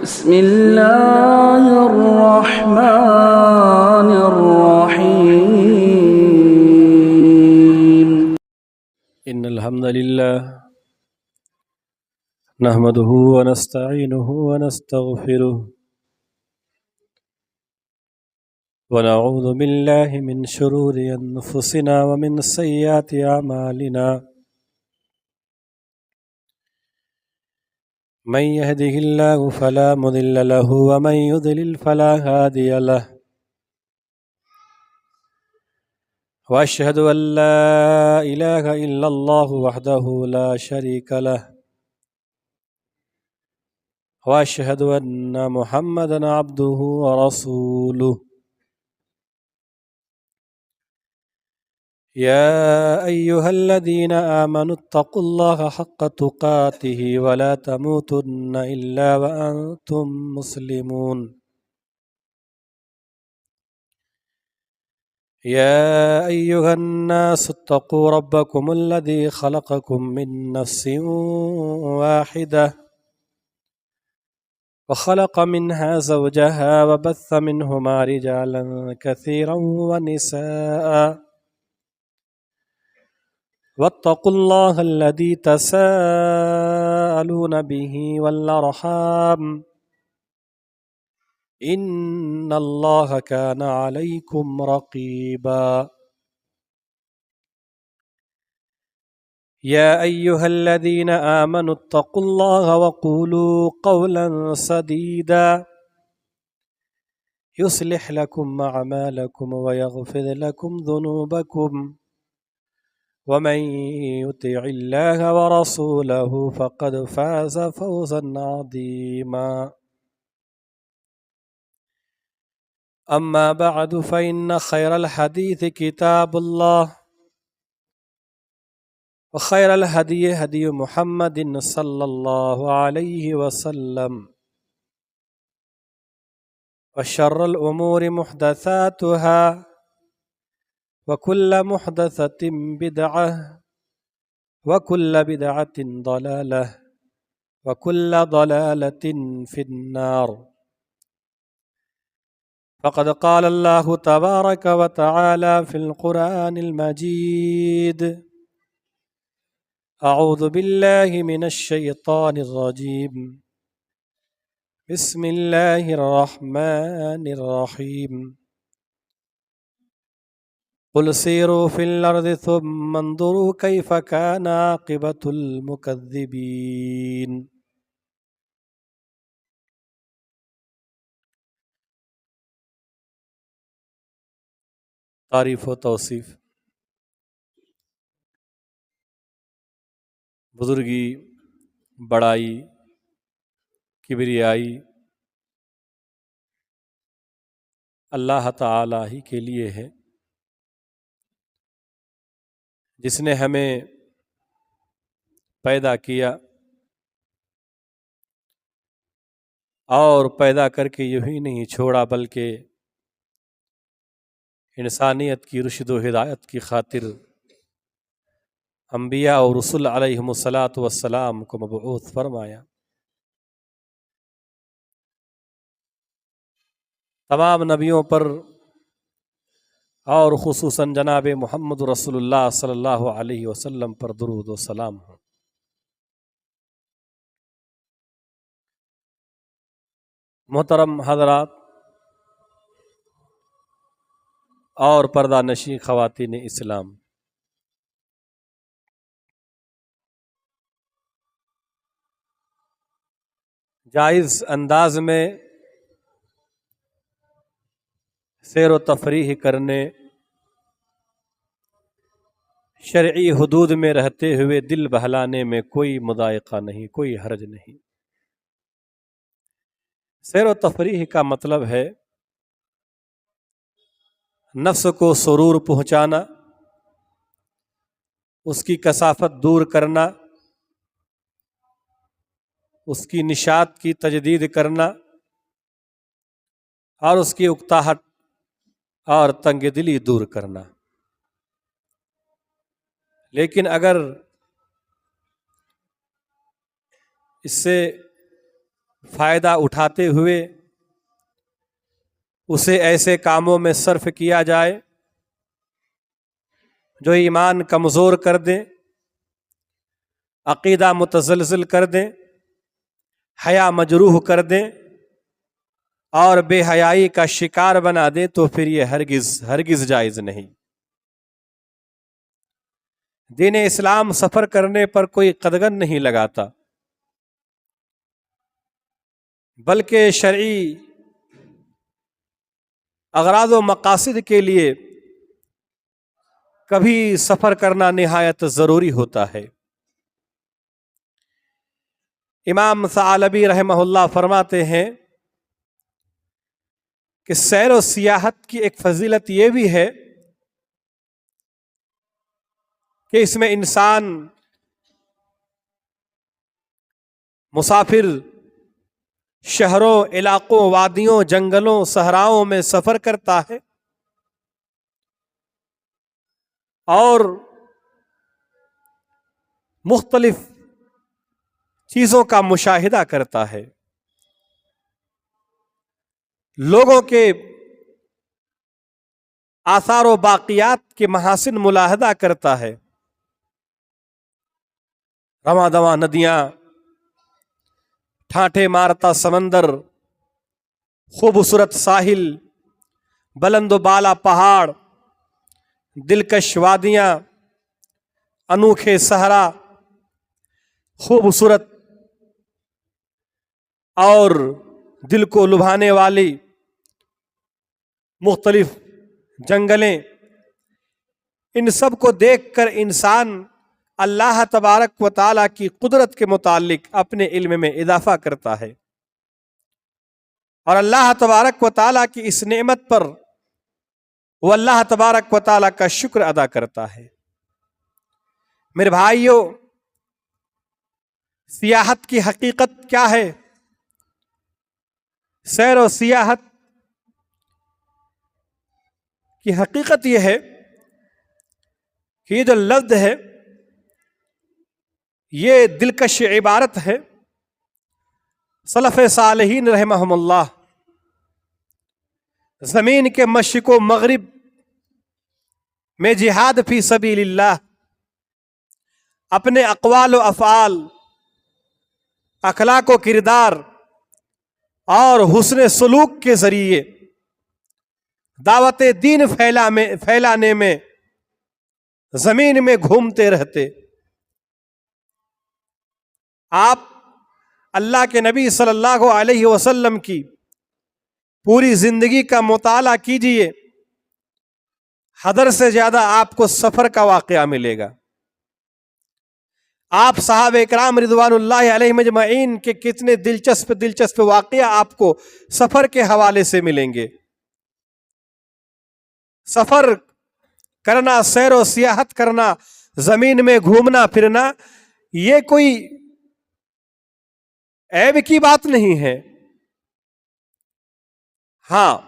بسم الله الرحمن الرحيم إن الحمد لله نحمده ونستعينه ونستغفره ونعوذ بالله من شرور أنفسنا ومن سيئات أعمالنا من يهده الله فلا مضل له ومن يضلل فلا هادي له وأشهد أن لا إله إلا الله وحده لا شريك له وأشهد أن محمدا عبده ورسوله يا أيها الذين آمنوا اتقوا الله حق تقاته ولا تموتن إلا وأنتم مسلمون يا أيها الناس اتقوا ربكم الذي خلقكم من نفس واحدة وخلق منها زوجها وبث منهما رجالا كثيرا ونساء واتقوا الله الذي تساءلون به والأرحام إن الله كان عليكم رقيبا يا أيها الذين آمنوا اتقوا الله وقولوا قولا سديدا يصلح لكم أعمالكم ويغفر لكم ذنوبكم ومن يطع الله ورسوله فقد فاز فوزا عظيما أما بعد فإن خير الحديث كتاب الله وخير الهدي هدي محمد صلى الله عليه وسلم وشر الأمور محدثاتها وكل محدثة بدعة وكل بدعة ضلالة وكل ضلالة في النار فقد قال الله تبارك وتعالى في القرآن المجيد أعوذ بالله من الشيطان الرجيم بسم الله الرحمن الرحيم قل سيروا في الأرض ثم انظروا كيف كان عاقبة المكذبين تعریف و توصیف بزرگی بڑائی کبریائی اللہ تعالی ہی کے لیے ہے جس نے ہمیں پیدا کیا اور پیدا کر کے یوں ہی نہیں چھوڑا بلکہ انسانیت کی رشد و ہدایت کی خاطر انبیاء اور رسل علیہم الصلاۃ والسلام کو مبعوث فرمایا۔ تمام نبیوں پر اور خصوصاً جناب محمد رسول اللہ صلی اللہ علیہ وسلم پر درود و سلام ہو۔ محترم حضرات اور پردہ نشین خواتین اسلام، جائز انداز میں سیر و تفریح کرنے، شرعی حدود میں رہتے ہوئے دل بہلانے میں کوئی مضائقہ نہیں، کوئی حرج نہیں۔ سیر و تفریح کا مطلب ہے نفس کو سرور پہنچانا، اس کی کثافت دور کرنا، اس کی نشاط کی تجدید کرنا اور اس کی اکتاہٹ اور تنگ دلی دور کرنا۔ لیکن اگر اس سے فائدہ اٹھاتے ہوئے اسے ایسے کاموں میں صرف کیا جائے جو ایمان کمزور کر دیں، عقیدہ متزلزل کر دیں، حیا مجروح کر دیں اور بے حیائی کا شکار بنا دیں، تو پھر یہ ہرگز جائز نہیں۔ دین اسلام سفر کرنے پر کوئی قدغن نہیں لگاتا، بلکہ شرعی اغراض و مقاصد کے لیے کبھی سفر کرنا نہایت ضروری ہوتا ہے۔ امام ثعلبی رحمہ اللہ فرماتے ہیں کہ سیر و سیاحت کی ایک فضیلت یہ بھی ہے کہ اس میں انسان مسافر شہروں، علاقوں، وادیوں، جنگلوں، صحراؤں میں سفر کرتا ہے اور مختلف چیزوں کا مشاہدہ کرتا ہے، لوگوں کے آثار و باقیات کے محاسن ملاحظہ کرتا ہے، رواں دواں ندیاں، ٹھاٹھے مارتا سمندر، خوبصورت ساحل، بلند و بالا پہاڑ، دلکش وادیاں، انوکھے صحرا، خوبصورت اور دل کو لبھانے والی مختلف جنگلیں، ان سب کو دیکھ کر انسان اللہ تبارک و تعالیٰ کی قدرت کے متعلق اپنے علم میں اضافہ کرتا ہے، اور اللہ تبارک و تعالیٰ کی اس نعمت پر وہ اللہ تبارک و تعالیٰ کا شکر ادا کرتا ہے۔ میرے بھائیوں، سیاحت کی حقیقت کیا ہے؟ سیر و سیاحت کی حقیقت یہ ہے کہ یہ جو لفظ ہے یہ دلکش عبارت ہے۔ سلف صالحین رحمہم اللہ زمین کے مشرق و مغرب میں جہاد فی سبیل اللہ اپنے اقوال و افعال، اخلاق و کردار اور حسن سلوک کے ذریعے دعوت دین پھیلانے میں زمین میں گھومتے رہتے۔ آپ اللہ کے نبی صلی اللہ علیہ وسلم کی پوری زندگی کا مطالعہ کیجئے، حدر سے زیادہ آپ کو سفر کا واقعہ ملے گا۔ آپ صحابہ اکرام رضوان اللہ علیہ مجمعین کے کتنے دلچسپ واقعہ آپ کو سفر کے حوالے سے ملیں گے۔ سفر کرنا، سیر و سیاحت کرنا، زمین میں گھومنا پھرنا، یہ کوئی عیب کی بات نہیں ہے۔ ہاں،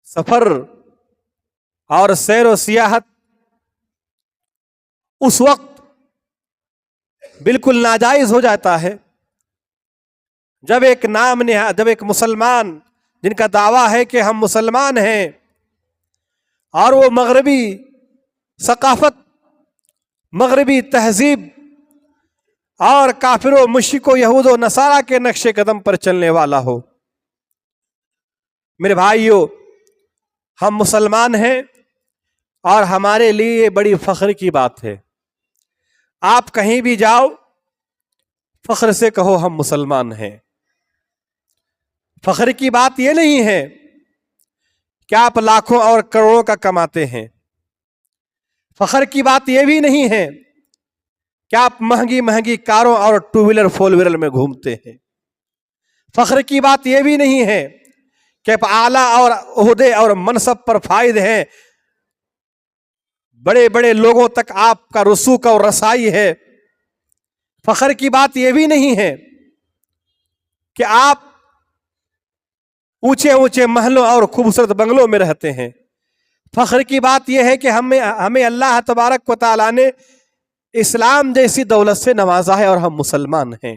سفر اور سیر و سیاحت اس وقت بالکل ناجائز ہو جاتا ہے جب ایک مسلمان جن کا دعویٰ ہے کہ ہم مسلمان ہیں اور وہ مغربی ثقافت، مغربی تہذیب اور کافر و مشرک و یہود و نصارہ کے نقش قدم پر چلنے والا ہو۔ میرے بھائیو، ہم مسلمان ہیں اور ہمارے لیے یہ بڑی فخر کی بات ہے۔ آپ کہیں بھی جاؤ، فخر سے کہو ہم مسلمان ہیں۔ فخر کی بات یہ نہیں ہے کہ آپ لاکھوں اور کروڑوں کا کماتے ہیں۔ فخر کی بات یہ بھی نہیں ہے کہ آپ مہنگی کاروں اور ٹو ویلر فور ویلر میں گھومتے ہیں۔ فخر کی بات یہ بھی نہیں ہے کہ آپ اعلیٰ اور عہدے اور منصب پر فائز ہیں، بڑے بڑے لوگوں تک آپ کا رسوخ اور رسائی ہے۔ فخر کی بات یہ بھی نہیں ہے کہ آپ اونچے محلوں اور خوبصورت بنگلوں میں رہتے ہیں۔ فخر کی بات یہ ہے کہ ہمیں اللہ تبارک و تعالیٰ نے اسلام جیسی دولت سے نوازا ہے اور ہم مسلمان ہیں۔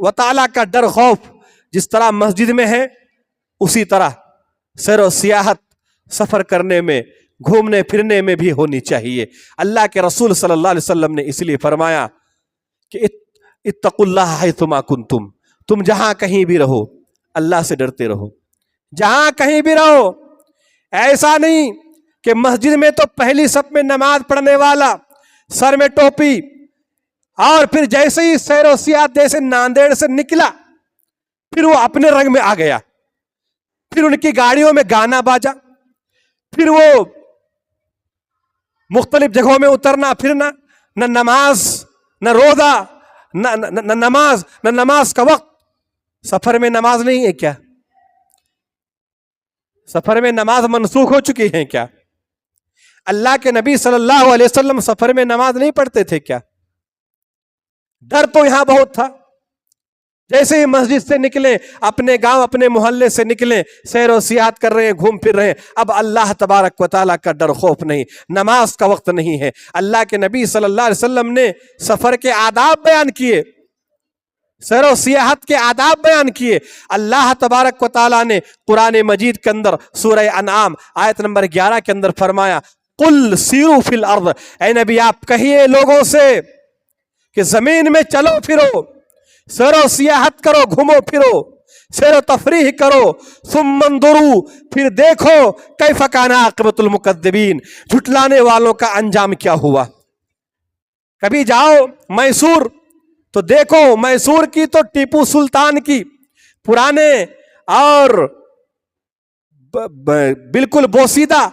و تعالیٰ کا ڈر خوف جس طرح مسجد میں ہے اسی طرح سیر و سیاحت سفر کرنے میں گھومنے پھرنے میں بھی ہونی چاہیے. اللہ کے رسول صلی اللہ علیہ وسلم نے اس لیے فرمایا کہ اتقوا اللہ حیثما کنتم, تم جہاں کہیں بھی رہو اللہ سے ڈرتے رہو, جہاں کہیں بھی رہو. ایسا نہیں کہ مسجد میں تو پہلی صف میں نماز پڑھنے والا سر میں ٹوپی اور پھر جیسے ہی سیر و سیاحت جیسے ناندیڑ سے نکلا پھر وہ اپنے رنگ میں آ گیا, پھر ان کی گاڑیوں میں گانا باجا, پھر وہ مختلف جگہوں میں اترنا پھرنا, نہ نماز نہ روزہ نہ نماز کا وقت. سفر میں نماز نہیں ہے کیا؟ سفر میں نماز منسوخ ہو چکی ہے کیا؟ اللہ کے نبی صلی اللہ علیہ وسلم سفر میں نماز نہیں پڑھتے تھے کیا؟ ڈر تو یہاں بہت تھا. جیسے ہی مسجد سے نکلے, اپنے گاؤں اپنے محلے سے نکلے, سیر و سیاحت کر رہے ہیں, گھوم پھر رہے ہیں, اب اللہ تبارک و تعالیٰ کا ڈر خوف نہیں, نماز کا وقت نہیں ہے. اللہ کے نبی صلی اللہ علیہ وسلم نے سفر کے آداب بیان کیے, سیر و سیاحت کے آداب بیان کیے. اللہ تبارک و تعالیٰ نے قرآن مجید کے اندر سورہ انعام آیت نمبر 11 کے اندر فرمایا قل سیروا فی الارض, اے نبی آپ کہیے لوگوں سے کہ زمین میں چلو پھرو, سیر و سیاحت کرو, گھومو پھرو, سیر و تفریح کرو. ثم انظروا, پھر دیکھو کیف کان عاقبۃ المکذبین, جھٹلانے والوں کا انجام کیا ہوا. کبھی جاؤ میسور تو دیکھو, میسور کی تو ٹیپو سلطان کی پرانے اور بالکل بوسیدہ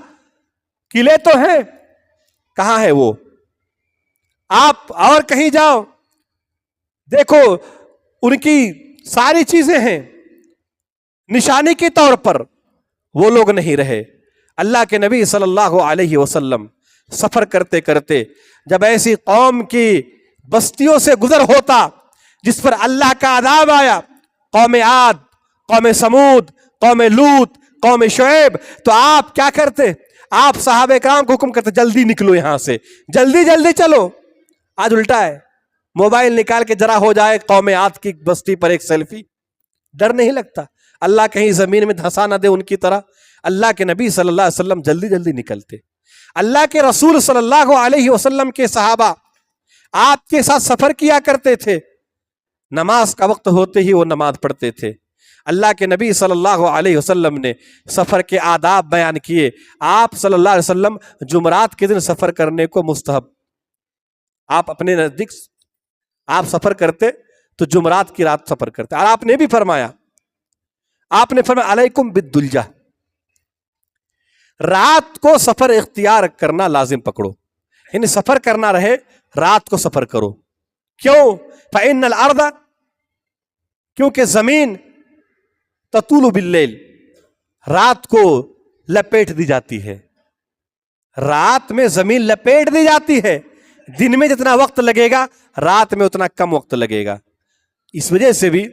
قلعے تو ہیں, کہاں ہے وہ؟ آپ اور کہیں جاؤ دیکھو ان کی ساری چیزیں ہیں, نشانی کے طور پر وہ لوگ نہیں رہے. اللہ کے نبی صلی اللہ علیہ وسلم سفر کرتے کرتے جب ایسی قوم کی بستیوں سے گزر ہوتا جس پر اللہ کا عذاب آیا, قوم عاد, قوم سمود, قوم لوط, قوم شعیب, تو آپ کیا کرتے؟ آپ صحابہ کرام کو حکم کرتے جلدی نکلو یہاں سے, جلدی جلدی چلو. آج الٹا ہے, موبائل نکال کے ذرا ہو جائے قوم عاد کی بستی پر ایک سیلفی, ڈر نہیں لگتا. اللہ کہیں زمین میں دھسا نہ دے ان کی طرح. اللہ کے نبی صلی اللہ علیہ وسلم جلدی جلدی نکلتے. اللہ کے رسول صلی اللہ علیہ وسلم کے صحابہ آپ کے ساتھ سفر کیا کرتے تھے, نماز کا وقت ہوتے ہی وہ نماز پڑھتے تھے. اللہ کے نبی صلی اللہ علیہ وسلم نے سفر کے آداب بیان کیے. آپ صلی اللہ علیہ وسلم جمعرات کے دن سفر کرنے کو مستحب, آپ اپنے نزدیک آپ سفر کرتے تو جمعرات کی رات سفر کرتے. اور آپ نے بھی فرمایا, آپ نے فرمایا علیکم بالدلجہ, رات کو سفر اختیار کرنا لازم پکڑو, یعنی سفر کرنا رہے رات کو سفر کرو. کیوں؟ فإن الارض, کیونکہ زمین تطول باللیل, رات کو لپیٹ دی جاتی ہے, رات میں زمین لپیٹ دی جاتی ہے. دن میں جتنا وقت لگے گا رات میں اتنا کم وقت لگے گا. اس وجہ سے بھی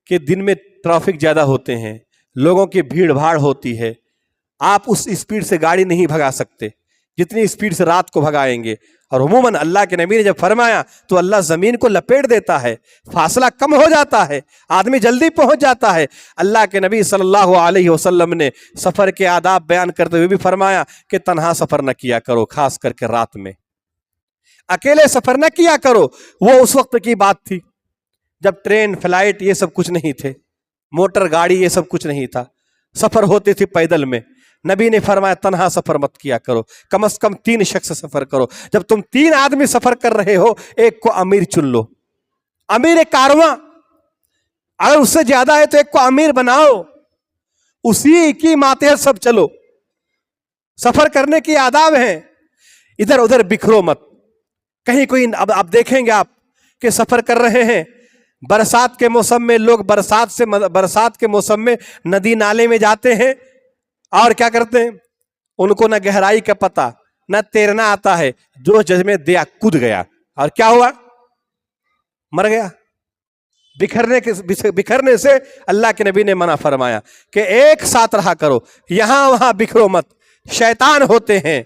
کہ دن میں ٹریفک زیادہ ہوتے ہیں, لوگوں کی بھیڑ بھاڑ ہوتی ہے, آپ اس اسپیڈ سے گاڑی نہیں بھگا سکتے جتنی اسپیڈ سے رات کو بھگائیں گے. اور عموماً اللہ کے نبی نے جب فرمایا تو اللہ زمین کو لپیٹ دیتا ہے, فاصلہ کم ہو جاتا ہے, آدمی جلدی پہنچ جاتا ہے. اللہ کے نبی صلی اللہ علیہ وسلم نے سفر کے آداب بیان کرتے ہوئے بھی فرمایا کہ تنہا سفر نہ کیا کرو, خاص کر کے رات میں اکیلے سفر نہ کیا کرو. وہ اس وقت کی بات تھی جب ٹرین فلائٹ یہ سب کچھ نہیں تھے, موٹر گاڑی یہ سب کچھ نہیں تھا, سفر ہوتی تھی پیدل میں. نبی نے فرمایا تنہا سفر مت کیا کرو, کم از کم 3 شخص سفر کرو. جب تم 3 آدمی سفر کر رہے ہو ایک کو امیر چن لو, امیر کارواں. اگر اس سے زیادہ ہے تو ایک کو امیر بناؤ, اسی کی ماتحت سب چلو. سفر کرنے کی آداب ہیں, ادھر ادھر بکھرو مت. کہیں کوئی اب دیکھیں گے آپ کہ سفر کر رہے ہیں, برسات کے موسم میں لوگ برسات کے موسم میں ندی نالے میں جاتے ہیں اور کیا کرتے ہیں, ان کو نہ گہرائی کا پتہ نہ تیرنا آتا ہے, جو جج میں دیا کود گیا اور کیا ہوا, مر گیا. بکھرنے سے اللہ کے نبی نے منع فرمایا کہ ایک ساتھ رہا کرو, یہاں وہاں بکھرو مت. شیطان ہوتے ہیں,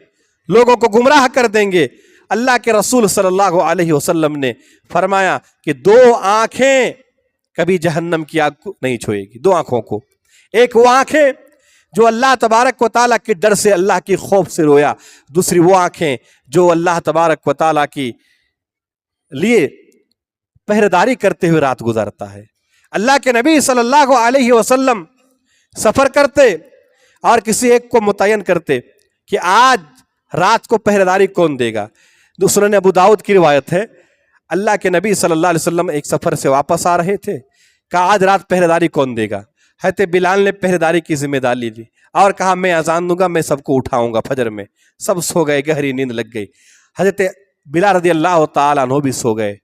لوگوں کو گمراہ کر دیں گے. اللہ کے رسول صلی اللہ علیہ وسلم نے فرمایا کہ 2 آنکھیں کبھی جہنم کی آگ کو نہیں چھوئے گی. دو آنکھوں کو, ایک وہ آنکھیں جو اللہ تبارک و تعالیٰ کے ڈر سے, اللہ کی خوف سے رویا, دوسری وہ آنکھیں جو اللہ تبارک و تعالیٰ کی لیے پہرےداری کرتے ہوئے رات گزارتا ہے. اللہ کے نبی صلی اللہ علیہ وسلم سفر کرتے اور کسی ایک کو متعین کرتے کہ آج رات کو پہرےداری کون دے گا. سنن ابو داؤد کی روایت ہے, اللہ کے نبی صلی اللہ علیہ وسلم ایک سفر سے واپس آ رہے تھے, کہا آج رات پہرےداری کون دے گا. حضرت بلال نے پہرےداری کی ذمہ داری لی اور کہا میں اذان دوں گا, میں سب کو اٹھاؤں گا فجر میں. سب سو گئے, گہری نیند لگ گئی. حضرت بلال رضی اللہ تعالیٰ عنہ بھی سو گئے,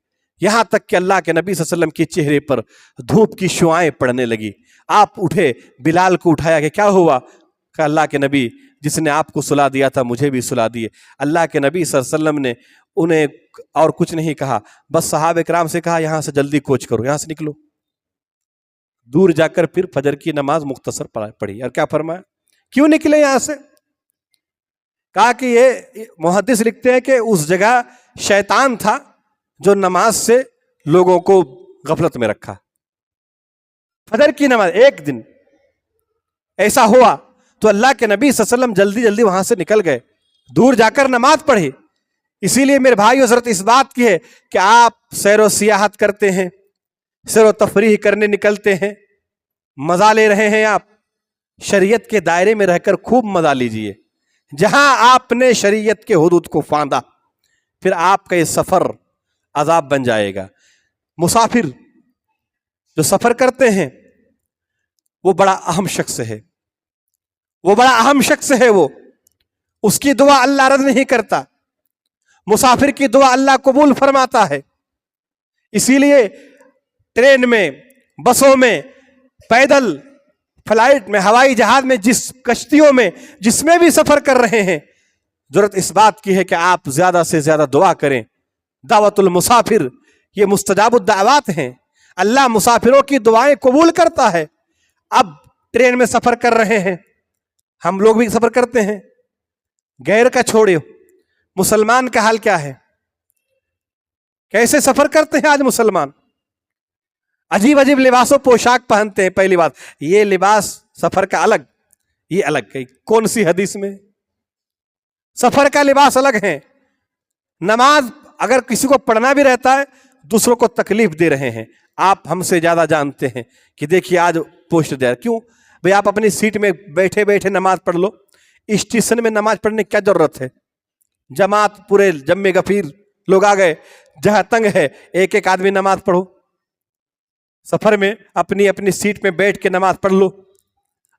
یہاں تک کہ اللہ کے نبی صلی اللہ علیہ وسلم کے چہرے پر دھوپ کی شعائیں پڑنے لگی. آپ اٹھے, بلال کو اٹھایا کہ کیا ہوا, کہ اللہ کے نبی جس نے آپ کو سلا دیا تھا مجھے بھی سلا دیے. اللہ کے نبی صلی اللہ علیہ وسلم نے انہیں اور کچھ نہیں کہا, بس صحابہ کرام سے کہا یہاں سے جلدی کوچ کرو, یہاں سے نکلو. دور جا کر پھر فجر کی نماز مختصر پڑھی. اور کیا فرمایا, کیوں نکلے یہاں سے؟ کہا کہ یہ محدث لکھتے ہیں کہ اس جگہ شیطان تھا جو نماز سے لوگوں کو غفلت میں رکھا. فجر کی نماز ایک دن ایسا ہوا تو اللہ کے نبی صلی اللہ علیہ وسلم جلدی جلدی وہاں سے نکل گئے, دور جا کر نماز پڑھی. اسی لیے میرے بھائیو ضرورت اس بات کی ہے کہ آپ سیر و سیاحت کرتے ہیں, سیر و تفریح کرنے نکلتے ہیں, مزہ لے رہے ہیں, آپ شریعت کے دائرے میں رہ کر خوب مزہ لیجئے. جہاں آپ نے شریعت کے حدود کو فاندہ پھر آپ کا یہ سفر عذاب بن جائے گا. مسافر جو سفر کرتے ہیں وہ بڑا اہم شخص ہے, وہ بڑا اہم شخص ہے, وہ اس کی دعا اللہ رد نہیں کرتا, مسافر کی دعا اللہ قبول فرماتا ہے. اسی لیے ٹرین میں, بسوں میں, پیدل, فلائٹ میں, ہوائی جہاز میں, جس کشتیوں میں, جس میں بھی سفر کر رہے ہیں, ضرورت اس بات کی ہے کہ آپ زیادہ سے زیادہ دعا کریں. دعوت المسافر یہ مستجاب الدعوات ہیں, اللہ مسافروں کی دعائیں قبول کرتا ہے. اب ٹرین میں سفر کر رہے ہیں, ہم لوگ بھی سفر کرتے ہیں, غیر کا چھوڑے, مسلمان کا حال کیا ہے, کیسے سفر کرتے ہیں آج مسلمان؟ عجیب عجیب لباس و پوشاک پہنتے ہیں. پہلی بات یہ لباس سفر کا الگ, یہ الگ, کون سی حدیث میں؟ سفر کا لباس الگ ہے. نماز اگر کسی کو پڑھنا بھی رہتا ہے دوسروں کو تکلیف دے رہے ہیں. آپ ہم سے زیادہ جانتے ہیں کہ دیکھیے آج پوسٹ دے رہا, کیوں بھئی آپ اپنی سیٹ میں بیٹھے بیٹھے نماز پڑھ لو. اسٹیشن میں نماز پڑھنے کی کیا ضرورت ہے؟ جماعت پورے جمع غفیر لوگ آ گئے, جہاں تنگ ہے ایک ایک آدمی نماز پڑھو. سفر میں اپنی اپنی سیٹ میں بیٹھ کے نماز پڑھ لو.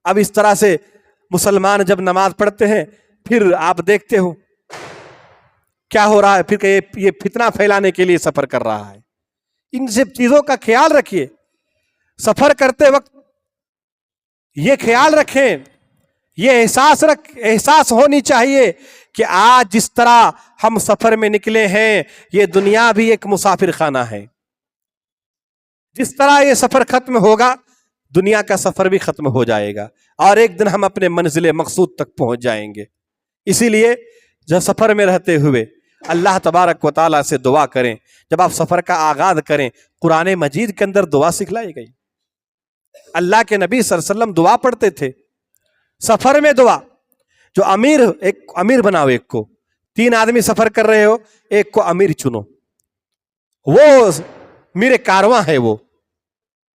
اب اس طرح سے مسلمان جب نماز پڑھتے ہیں پھر آپ دیکھتے ہو کیا ہو رہا ہے, پھر کہ یہ فتنہ پھیلانے کے لیے سفر کر رہا ہے. ان سب چیزوں کا خیال رکھیے. سفر کرتے وقت یہ خیال رکھیں, یہ احساس ہونی چاہیے کہ آج جس طرح ہم سفر میں نکلے ہیں یہ دنیا بھی ایک مسافر خانہ ہے. جس طرح یہ سفر ختم ہوگا دنیا کا سفر بھی ختم ہو جائے گا اور ایک دن ہم اپنے منزل مقصود تک پہنچ جائیں گے. اسی لیے جب سفر میں رہتے ہوئے اللہ تبارک و تعالیٰ سے دعا کریں. جب آپ سفر کا آغاز کریں قرآن مجید کے اندر دعا سکھلائی گئی. اللہ کے نبی صلی اللہ علیہ وسلم دعا پڑھتے تھے سفر میں. دعا جو ایک امیر بناؤ, ایک کو 3 آدمی سفر کر رہے ہو, ایک کو امیر چنو, وہ میرے کارواں ہے, وہ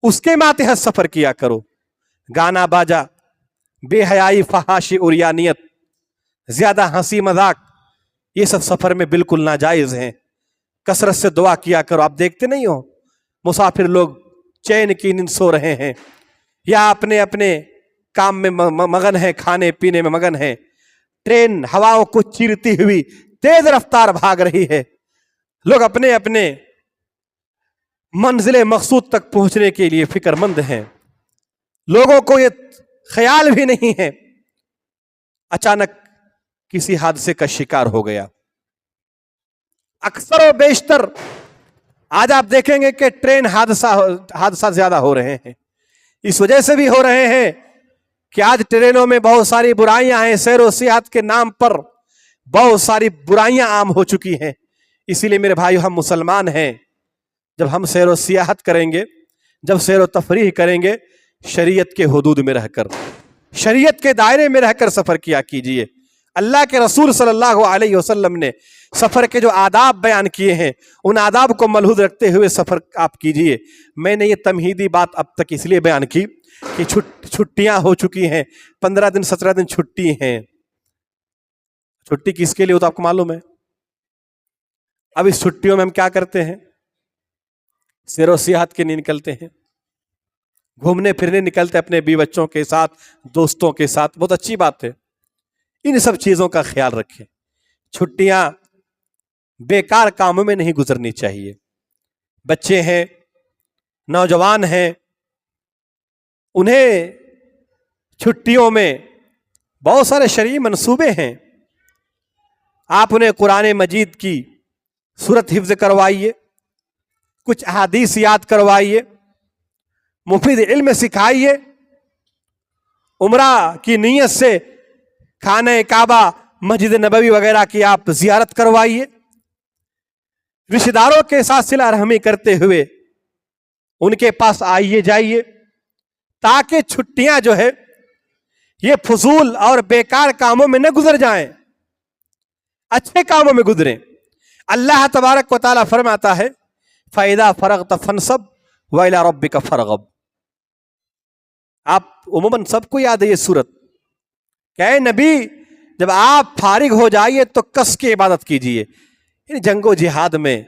اس کے ماتحت سفر کیا کرو. گانا باجا, بے حیائی, فحاشی, عریانیت, زیادہ ہنسی مذاق, یہ سب سفر میں بالکل ناجائز ہیں. کثرت سے دعا کیا کرو. آپ دیکھتے نہیں ہو مسافر لوگ چین کی نیند سو رہے ہیں یا اپنے اپنے کام میں مگن ہے, کھانے پینے میں مگن ہے. ٹرین ہواؤں کو چیرتی ہوئی تیز رفتار بھاگ رہی ہے. لوگ اپنے اپنے منزل مقصود تک پہنچنے کے لیے فکر مند ہیں. لوگوں کو یہ خیال بھی نہیں ہے. اچانک کسی حادثے کا شکار ہو گیا. اکثر و بیشتر آج آپ دیکھیں گے کہ ٹرین حادثات زیادہ ہو رہے ہیں. اس وجہ سے بھی ہو رہے ہیں کہ آج ٹرینوں میں بہت ساری برائیاں ہیں. سیر و سیاحت کے نام پر بہت ساری برائیاں عام ہو چکی ہیں. اسی لیے میرے بھائیو ہم مسلمان ہیں, جب ہم سیر و سیاحت کریں گے جب سیر و تفریح کریں گے شریعت کے حدود میں رہ کر، شریعت کے دائرے میں رہ کر سفر کیا کیجئے۔ اللہ کے رسول صلی اللہ علیہ وسلم نے سفر کے جو آداب بیان کیے ہیں ان آداب کو ملحوظ رکھتے ہوئے سفر آپ کیجئے۔ میں نے یہ تمہیدی بات اب تک اس لیے بیان کی کہ چھٹیاں ہو چکی ہیں، 15 دن 17 دن چھٹی ہیں۔ چھٹی کس کے لیے ہوتا آپ کو معلوم ہے؟ اب اس چھٹیوں میں ہم کیا کرتے ہیں؟ سیر و سیاحت کے لیے نکلتے ہیں، گھومنے پھرنے نکلتے اپنے بیوی بچوں کے ساتھ، دوستوں کے ساتھ، بہت اچھی بات ہے۔ ان سب چیزوں کا خیال رکھیں۔ چھٹیاں بیکار کاموں میں نہیں گزرنی چاہیے۔ بچے ہیں، نوجوان ہیں، انہیں چھٹیوں میں بہت سارے شرعی منصوبے ہیں۔ آپ انہیں قرآن مجید کی سورت حفظ کروائیے، کچھ احادیث یاد کروائیے، مفید علم سکھائیے، عمرہ کی نیت سے خانہ کعبہ، مسجد نبوی وغیرہ کی آپ زیارت کروائیے، رشتہ داروں کے ساتھ صلہ رحمی کرتے ہوئے ان کے پاس آئیے جائیے، تاکہ چھٹیاں جو ہے یہ فضول اور بیکار کاموں میں نہ گزر جائیں، اچھے کاموں میں گزریں۔ اللہ تبارک و تعالیٰ فرماتا ہے فَإِذَا فَرَغْتَ فَانْصَبْ وَإِلَىٰ رَبِّكَ فَارْغَب۔ آپ عموماً سب کو یاد ہے یہ سورت کہ اے نبی جب آپ فارغ ہو جائیے تو کس کی عبادت کیجئے۔ یعنی جنگ و جہاد میں،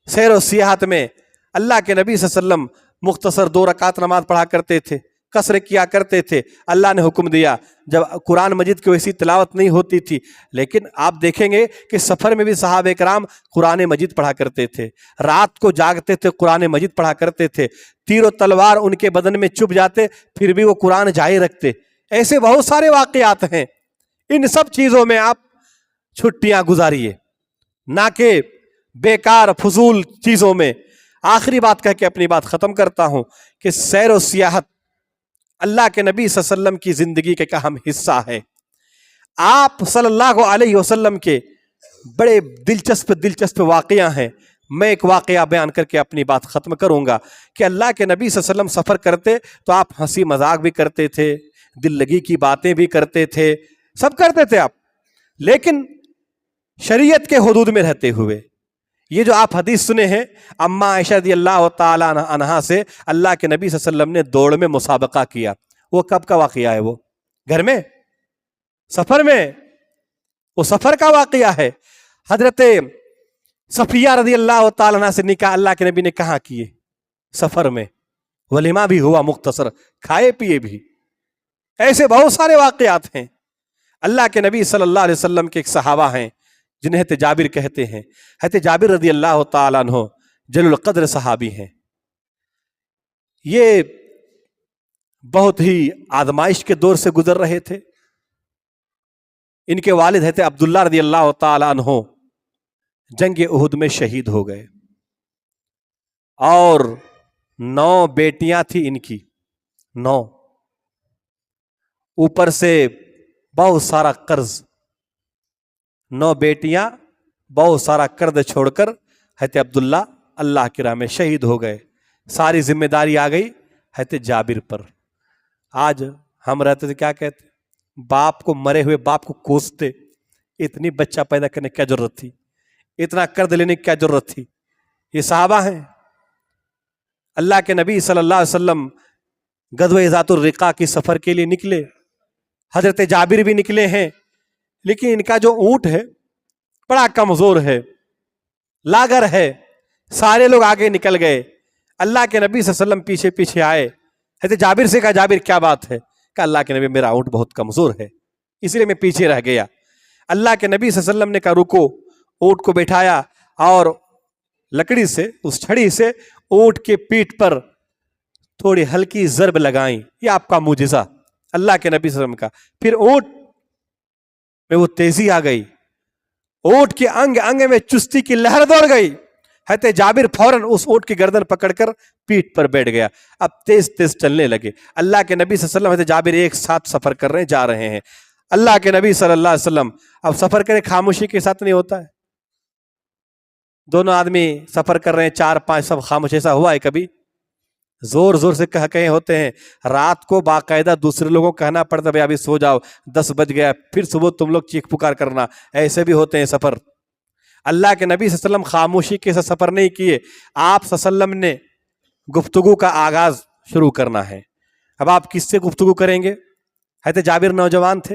سیر و سیاحت میں اللہ کے نبی صلی اللہ علیہ وسلم مختصر 2 رکعت نماز پڑھا کرتے تھے، قصر کیا کرتے تھے۔ اللہ نے حکم دیا جب قرآن مجید کی ویسی تلاوت نہیں ہوتی تھی، لیکن آپ دیکھیں گے کہ سفر میں بھی صحابہ کرام قرآن مجید پڑھا کرتے تھے، رات کو جاگتے تھے قرآن مجید پڑھا کرتے تھے، تیر و تلوار ان کے بدن میں چبھ جاتے پھر بھی وہ قرآن جاری رکھتے۔ ایسے بہت سارے واقعات ہیں۔ ان سب چیزوں میں آپ چھٹیاں گزاریے، نہ کہ بیکار فضول چیزوں میں۔ آخری بات کہہ کے اپنی بات ختم کرتا ہوں کہ سیر و سیاحت اللہ کے نبی صلی اللہ علیہ وسلم کی زندگی کا ایک اہم حصہ ہے۔ آپ صلی اللہ علیہ وسلم کے بڑے دلچسپ واقعہ ہیں۔ میں ایک واقعہ بیان کر کے اپنی بات ختم کروں گا کہ اللہ کے نبی صلی اللہ علیہ وسلم سفر کرتے تو آپ ہنسی مذاق بھی کرتے تھے، دل لگی کی باتیں بھی کرتے تھے، سب کرتے تھے آپ، لیکن شریعت کے حدود میں رہتے ہوئے۔ یہ جو آپ حدیث سنے ہیں اما عائشہ رضی اللہ تعالیٰ عنہا سے، اللہ کے نبی صلی اللہ علیہ وسلم نے دوڑ میں مسابقہ کیا۔ وہ کب کا واقعہ ہے؟ وہ گھر میں، سفر میں، وہ سفر کا واقعہ ہے۔ حضرت صفیہ رضی اللہ تعالیٰ عنہ سے نکاح اللہ کے نبی نے کہاں کیے؟ سفر میں، ولیمہ بھی ہوا مختصر، کھائے پیے بھی۔ ایسے بہت سارے واقعات ہیں۔ اللہ کے نبی صلی اللہ علیہ وسلم کے ایک صحابہ ہیں جنہیں حضرت جابر کہتے ہیں۔ حضرت جابر رضی اللہ تعالیٰ عنہ جلیل القدر صحابی ہیں۔ یہ بہت ہی آزمائش کے دور سے گزر رہے تھے۔ ان کے والد حضرت عبداللہ رضی اللہ تعالیٰ عنہ جنگ احد میں شہید ہو گئے، اور 9 بیٹیاں تھیں ان کی، 9، اوپر سے بہت سارا قرض۔ 9 بیٹیاں، بہت سارا قرض چھوڑ کر حضرت عبداللہ اللہ کی راہ میں شہید ہو گئے۔ ساری ذمہ داری آ گئی حضرت جابر پر۔ آج ہم رہتے تھے کیا کہتے؟ باپ کو، مرے ہوئے باپ کو کوستے، اتنی بچہ پیدا کرنے کی کیا ضرورت تھی، اتنا قرض لینے کی کیا ضرورت تھی۔ یہ صحابہ ہیں۔ اللہ کے نبی صلی اللہ علیہ وسلم غزوہ ذات الرقاع کی سفر کے لیے نکلے، حضرت جابر بھی نکلے ہیں، لیکن ان کا جو اونٹ ہے بڑا کمزور ہے، لاغر ہے۔ سارے لوگ آگے نکل گئے، اللہ کے نبی صلی اللہ علیہ وسلم پیچھے پیچھے آئے۔ حضرت جابر سے کہا جابر کیا بات ہے؟ کہ اللہ کے نبی میرا اونٹ بہت کمزور ہے، اس لیے میں پیچھے رہ گیا۔ اللہ کے نبی صلی اللہ علیہ وسلم نے کہا رکو، اونٹ کو بٹھایا اور لکڑی سے، اس چھڑی سے اونٹ کے پیٹھ پر تھوڑی ہلکی ضرب لگائیں۔ یہ آپ کا معجزہ اللہ کے نبی صلی اللہ علیہ وسلم کا۔ پھر اونٹ میں وہ تیزی آ گئی، اونٹ کے انگ انگ میں چستی کی لہر دوڑ گئی۔ حضرت جابر فوراً اس اونٹ کی گردن پکڑ کر پیٹھ پر بیٹھ گیا، اب تیز تیز چلنے لگے۔ اللہ کے نبی صلی اللہ علیہ وسلم حضرت جابر ایک ساتھ سفر کر رہے ہیں، جا رہے ہیں۔ اللہ کے نبی صلی اللہ علیہ وسلم اب سفر کرے خاموشی کے ساتھ نہیں ہوتا ہے۔ دونوں آدمی سفر کر رہے ہیں، 4 5 سب خاموش، ایسا ہوا ہے کبھی؟ زور زور سے کہے ہوتے ہیں، رات کو باقاعدہ دوسرے لوگوں کو کہنا پڑتا بھائی ابھی سو جاؤ 10 بج گیا، پھر صبح تم لوگ چیخ پکار کرنا، ایسے بھی ہوتے ہیں سفر۔ اللہ کے نبی صلی اللہ علیہ وسلم خاموشی کے ساتھ سفر نہیں کیے، آپ صلی اللہ علیہ وسلم نے گفتگو کا آغاز شروع کرنا ہے۔ اب آپ کس سے گفتگو کریں گے؟ حضرت جابر نوجوان تھے،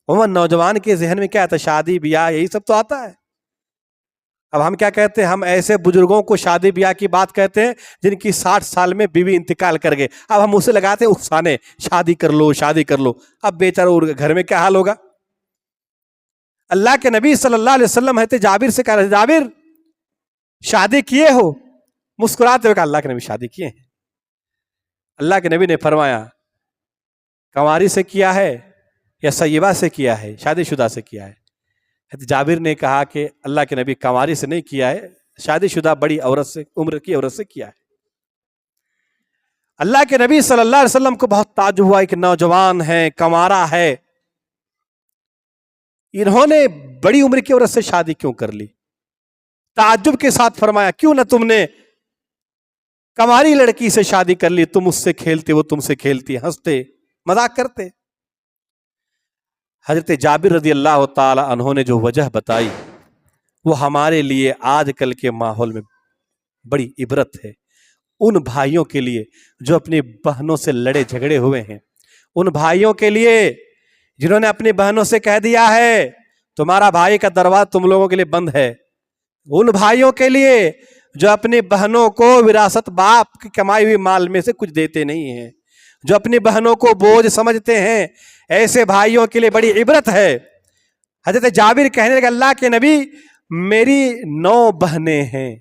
عموماً نوجوان کے ذہن میں کیا آتا ہے؟ شادی بیاہ، یہی سب تو آتا ہے۔ اب ہم کیا کہتے ہیں؟ ہم ایسے بزرگوں کو شادی بیاہ کی بات کہتے ہیں جن کی 60 سال میں بیوی انتقال کر گئے، اب ہم اسے لگاتے ہیں اکسانے، شادی کر لو شادی کر لو۔ اب بیچارہ گھر میں کیا حال ہوگا؟ اللہ کے نبی صلی اللہ علیہ وسلم حضرت جابر سے کہا، جابر شادی کیے ہو؟ مسکراتے ہوئے کہا اللہ کے نبی شادی کیے ہیں۔ اللہ کے نبی نے فرمایا کنواری سے کیا ہے یا سیبہ سے کیا ہے، شادی شدہ سے کیا ہے؟ حضرت جابر نے کہا کہ اللہ کے نبی کنواری سے نہیں کیا ہے، شادی شدہ بڑی عورت سے، عمر کی عورت سے کیا ہے۔ اللہ کے نبی صلی اللہ علیہ وسلم کو بہت تعجب ہوا، ایک نوجوان ہے، کنوارا ہے، انہوں نے بڑی عمر کی عورت سے شادی کیوں کر لی؟ تعجب کے ساتھ فرمایا کیوں نہ تم نے کنواری لڑکی سے شادی کر لی، تم اس سے کھیلتے وہ تم سے کھیلتی، ہنستے مذاق کرتے۔ حضرت جابر رضی اللہ تعالی عنہ نے جو وجہ بتائی وہ ہمارے لیے آج کل کے ماحول میں بڑی عبرت ہے۔ ان بھائیوں کے لیے جو اپنی بہنوں سے لڑے جھگڑے ہوئے ہیں، ان بھائیوں کے لیے جنہوں نے اپنی بہنوں سے کہہ دیا ہے تمہارا بھائی کا دروازہ تم لوگوں کے لیے بند ہے، ان بھائیوں کے لیے جو اپنی بہنوں کو وراثت باپ کی کمائی ہوئی مال میں سے کچھ دیتے نہیں ہیں، جو اپنی بہنوں کو بوجھ سمجھتے ہیں، ایسے بھائیوں کے لیے بڑی عبرت ہے۔ حضرت جابر کہنے لگے اللہ کے نبی میری 9 بہنیں ہیں،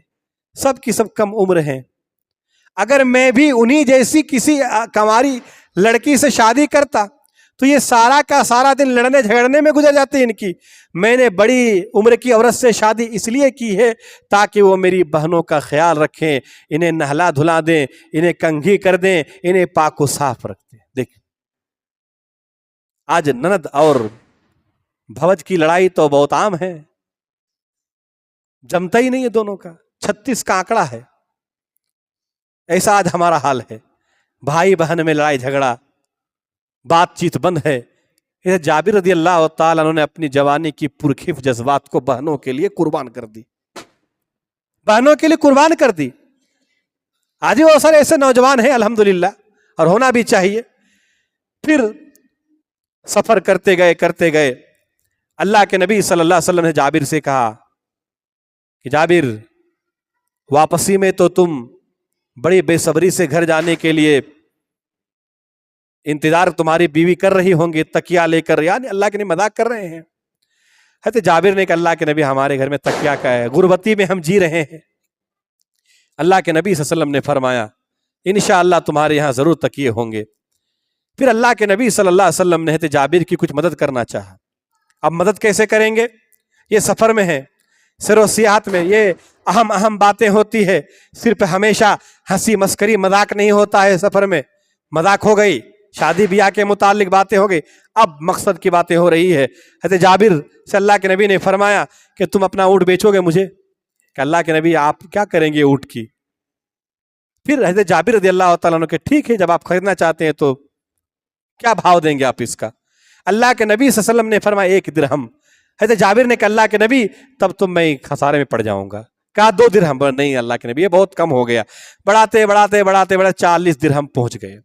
سب کی سب کم عمر ہیں، اگر میں بھی انہی جیسی کسی کنواری لڑکی سے شادی کرتا تو یہ سارا کا سارا دن لڑنے جھگڑنے میں گزر جاتی ان کی۔ میں نے بڑی عمر کی عورت سے شادی اس لیے کی ہے تاکہ وہ میری بہنوں کا خیال رکھیں، انہیں نہلا دھلا دیں، انہیں کنگھی کر دیں، انہیں پاک و صاف رکھ دیں۔ دیکھیں آج نند اور بھوج کی لڑائی تو بہت عام ہے، جمتا ہی نہیں ہے دونوں کا، 36 کا آنکڑا ہے۔ ایسا آج ہمارا حال ہے، بھائی بہن میں لڑائی جھگڑا، بات چیت بند ہے۔ جابر رضی اللہ تعالیٰ عنہ نے اپنی جوانی کی پرکھف جذبات کو بہنوں کے لیے قربان کر دی، بہنوں کے لیے قربان کر دی۔ آج وہ سارے ایسے نوجوان ہیں الحمدللہ، اور ہونا بھی چاہیے۔ پھر سفر کرتے گئے اللہ کے نبی صلی اللہ علیہ وسلم نے جابر سے کہا کہ جابر واپسی میں تو تم بڑی بے صبری سے گھر جانے کے لیے انتظار تمہاری بیوی کر رہی ہوں گی تکیہ لے کر، یعنی اللہ کے نبی مذاق کر رہے ہیں۔ حضرت جابر نے کہا اللہ کے نبی ہمارے گھر میں تکیہ کا ہے، غربتی میں ہم جی رہے ہیں۔ اللہ کے نبی صلی اللہ علیہ وسلم نے فرمایا انشاءاللہ تمہارے یہاں ضرور تکیے ہوں گے۔ پھر اللہ کے نبی صلی اللہ علیہ وسلم نے حضرت جابر کی کچھ مدد کرنا چاہا۔ اب مدد کیسے کریں گے؟ یہ سفر میں ہے، سیر و سیاحت میں یہ اہم باتیں ہوتی ہے، صرف ہمیشہ ہنسی مسکری مذاق نہیں ہوتا ہے۔ سفر میں مذاق ہو گئی، شادی بیاہ کے متعلق باتیں ہو گئی، اب مقصد کی باتیں ہو رہی ہے۔ حضرت جابر سے اللہ کے نبی نے فرمایا کہ تم اپنا اونٹ بیچو گے مجھے؟ کہ اللہ کے نبی آپ کیا کریں گے اونٹ کی؟ پھر حضرت جابر رضی اللہ تعالیٰ عنہ کہ ٹھیک ہے جب آپ خریدنا چاہتے ہیں تو کیا بھاؤ دیں گے آپ اس کا؟ اللہ کے نبی صلی اللہ علیہ وسلم نے فرمایا 1 درہم۔ حضرت جابر نے کہا اللہ کے نبی تب تو میں خسارے میں پڑ جاؤں گا۔ کہا 2 درہم۔ نہیں اللہ کے نبی یہ بہت کم ہو گیا۔ بڑھاتے 40 درہم پہنچ گئے۔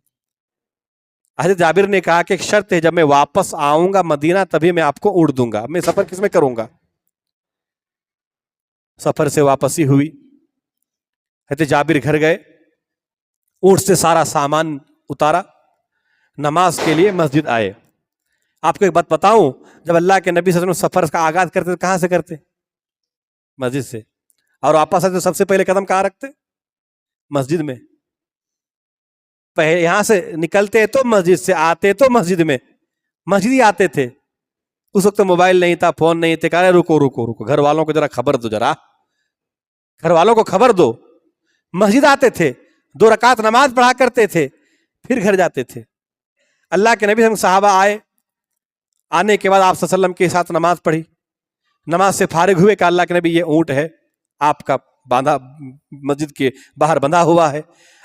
حضرت جابر نے کہا کہ ایک شرط ہے، جب میں واپس آؤں گا مدینہ تبھی میں آپ کو اونٹ دوں گا، میں سفر کس میں کروں گا؟ سفر سے واپسی ہوئی، حضرت جابر گھر گئے، اونٹ سے سارا سامان اتارا، نماز کے لیے مسجد آئے۔ آپ کو ایک بات بتاؤں، جب اللہ کے نبی صلی اللہ علیہ وسلم سفر کا آغاز کرتے تو کہاں سے کرتے؟ مسجد سے، اور واپس آتے تو سب سے پہلے قدم کہاں رکھتے؟ مسجد میں۔ یہاں سے نکلتے تو مسجد سے، آتے تو مسجد میں، مسجد ہی آتے تھے۔ اس وقت موبائل نہیں تھا، فون نہیں تھے، کہا رکو گھر والوں کو ذرا خبر دو، گھر والوں کو خبر دو۔ مسجد آتے تھے، 2 رکعت نماز پڑھا کرتے تھے، پھر گھر جاتے تھے۔ اللہ کے نبی صحابہ آئے، آنے کے بعد آپ صلی اللہ علیہ وسلم کے ساتھ نماز پڑھی، نماز سے فارغ ہوئے کہ اللہ کے نبی یہ اونٹ ہے آپ کا باندھا، مسجد کے باہر بندھا ہوا ہے۔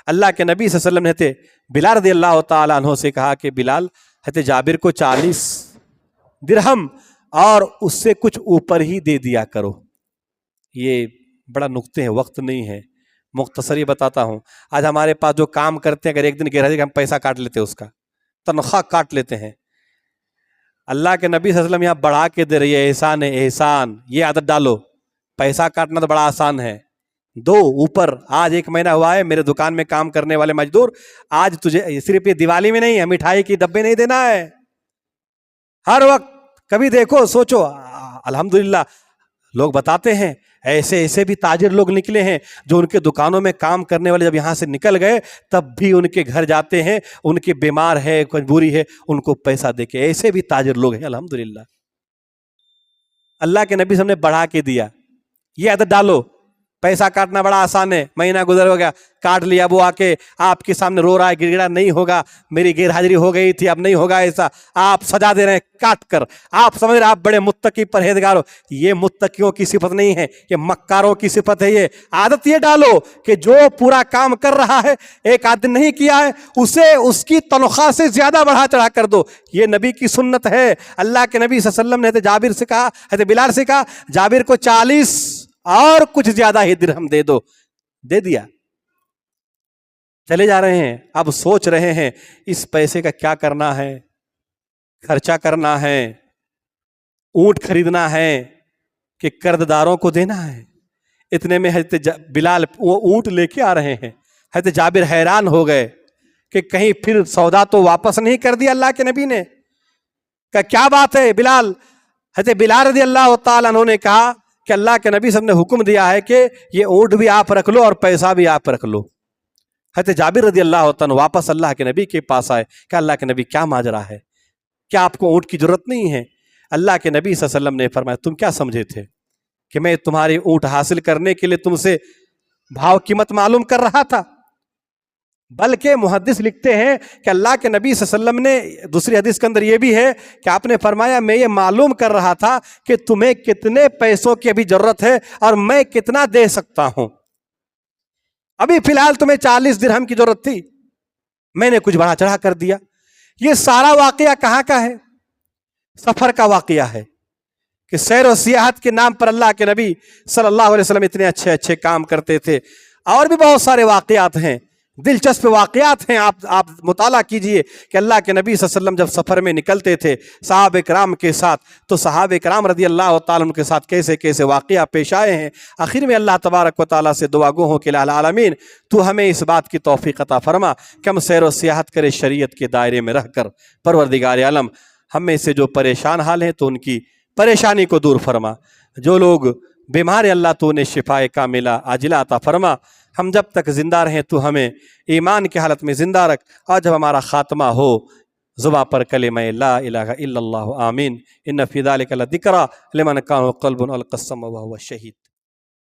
اللہ کے نبی صلی اللہ علیہ وسلم نے حضرت بلال رضی اللہ تعالیٰ عنہ سے کہا کہ بلال حضرت جابر کو 40 درہم اور اس سے کچھ اوپر ہی دے دیا کرو. یہ بڑا نقطے ہیں، وقت نہیں ہے، مختصر یہ بتاتا ہوں. آج ہمارے پاس جو کام کرتے ہیں، اگر ایک دن غیر حاضری ہم پیسہ کاٹ لیتے ہیں، اس کا تنخواہ کاٹ لیتے ہیں. اللہ کے نبی صلی اللہ علیہ وسلم یہاں بڑھا کے دے رہی ہے، احسان ہے احسان. یہ عادت ڈالو. پیسہ کاٹنا تو بڑا آسان ہے، دو اوپر. آج 1 مہینہ ہوا ہے میرے دکان میں کام کرنے والے مزدور، آج تجھے صرف یہ دیوالی میں نہیں ہے، مٹھائی کی ڈبے نہیں دینا ہے. ہر وقت کبھی دیکھو سوچو. الحمدللہ لوگ بتاتے ہیں ایسے ایسے بھی تاجر لوگ نکلے ہیں جو ان کے دکانوں میں کام کرنے والے جب یہاں سے نکل گئے تب بھی ان کے گھر جاتے ہیں، ان کے بیمار ہے، مجبوری ہے، ان کو پیسہ دے کے. ایسے بھی تاجر لوگ ہیں الحمدللہ. اللہ کے نبی صلی اللہ علیہ وسلم نے بڑھا کے دیا. یہ عادت ڈالو. پیسہ کاٹنا بڑا آسان ہے، مہینہ گزر ہو گیا کاٹ لیا، وہ آ کے آپ کے سامنے رو رہا ہے گڑ گڑا، نہیں ہوگا، میری غیر حاضری ہو گئی تھی، اب نہیں ہوگا ایسا. آپ سجا دے رہے ہیں کاٹ کر. آپ سمجھ رہے ہیں آپ بڑے متقی پرہیزگار ہو. یہ متقیوں کی صفت نہیں ہے، یہ مکاروں کی صفت ہے. یہ عادت یہ ڈالو کہ جو پورا کام کر رہا ہے، ایک آدمی نہیں کیا ہے، اسے اس کی تنخواہ سے زیادہ بڑھا چڑھا کر دو. یہ نبی کی سنت ہے. اللہ کے نبی صلی اللہ علیہ وسلم نے حضرت جابر سے کہا، حضرت بلال سے کہا جابر کو 40 اور کچھ زیادہ ہی درہم دے دو. دے دیا. چلے جا رہے ہیں. اب سوچ رہے ہیں اس پیسے کا کیا کرنا ہے. خرچہ کرنا ہے، اونٹ خریدنا ہے کہ قرض داروں کو دینا ہے. اتنے میں حضرت بلال وہ اونٹ لے کے آ رہے ہیں. حضرت جابر حیران ہو گئے کہ کہیں پھر سودا تو واپس نہیں کر دیا اللہ کے نبی نے. کہ کیا بات ہے بلال؟ حضرت بلال رضی اللہ تعالیٰ عنہ نے کہا کہ اللہ کے نبی صلی اللہ علیہ وسلم نے حکم دیا ہے کہ یہ اونٹ بھی آپ رکھ لو اور پیسہ بھی آپ رکھ لو. حضرت جابر رضی اللہ تعالیٰ عنہ واپس اللہ کے نبی کے پاس آئے کہ اللہ کے نبی کیا ماجرا ہے، کیا آپ کو اونٹ کی ضرورت نہیں ہے؟ اللہ کے نبی صلی اللہ علیہ وسلم نے فرمایا تم کیا سمجھے تھے کہ میں تمہاری اونٹ حاصل کرنے کے لیے تم سے بھاؤ قیمت معلوم کر رہا تھا؟ بلکہ محدث لکھتے ہیں کہ اللہ کے نبی صلی اللہ علیہ وسلم نے دوسری حدیث کے اندر یہ بھی ہے کہ آپ نے فرمایا میں یہ معلوم کر رہا تھا کہ تمہیں کتنے پیسوں کی ابھی ضرورت ہے اور میں کتنا دے سکتا ہوں. ابھی فی الحال تمہیں 40 درہم کی ضرورت تھی، میں نے کچھ بڑھا چڑھا کر دیا. یہ سارا واقعہ کہاں کا ہے؟ سفر کا واقعہ ہے کہ سیر و سیاحت کے نام پر اللہ کے نبی صلی اللہ علیہ وسلم اتنے اچھے اچھے کام کرتے تھے. اور بھی بہت سارے واقعات ہیں، دلچسپ واقعات ہیں. آپ مطالعہ کیجئے کہ اللہ کے نبی صلی اللہ علیہ وسلم جب سفر میں نکلتے تھے صحابہ کرام کے ساتھ تو صحابہ کرام رضی اللہ تعالیٰ عنہ کے ساتھ کیسے کیسے واقعہ پیش آئے ہیں. آخر میں اللہ تبارک و تعالیٰ سے دعا گو ہوں کہ العالمین تو ہمیں اس بات کی توفیق عطا فرما کہ ہم سیر و سیاحت کرے شریعت کے دائرے میں رہ کر. پروردگار عالم ہم میں سے جو پریشان حال ہیں تو ان کی پریشانی کو دور فرما. جو لوگ بیمار ہیں اللہ تو انہیں شفائے کاملہ عاجلہ عطا فرما. ہم جب تک زندہ رہیں تو ہمیں ایمان کی حالت میں زندہ رکھ، اور جب ہمارا خاتمہ ہو زباں پر کلمہ لا الہ الا اللہ آمین. ان فی ذلک لذکری لمن کان قلب القى السمع وهو شہید.